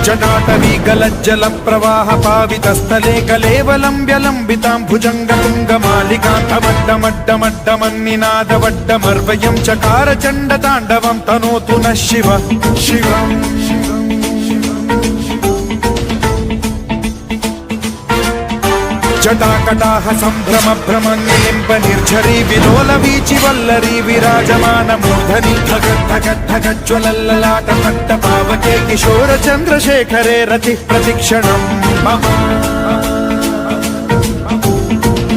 जटाटवीगलज्जल प्रवाह पावितस्थले कलेवलम्ब्यलम्बितां भुजङ्गतुङ्गमालिकान्तमड्डमड्डमड्डमन्निनादवड्डमर्वयं चकार चण्डताण्डवं तनोतु नः शिव शिवम् जटाकटाह सम्भ्रम भ्रमण्यलिम्ब निर्झरी विलोल वीचि वल्लरी विराजमान मूर्धनि धगद्धगद्धगज्ज्वलल्ललाट पट्ट पावके किशोर चन्द्रशेखरे रतिः प्रतिक्षणम्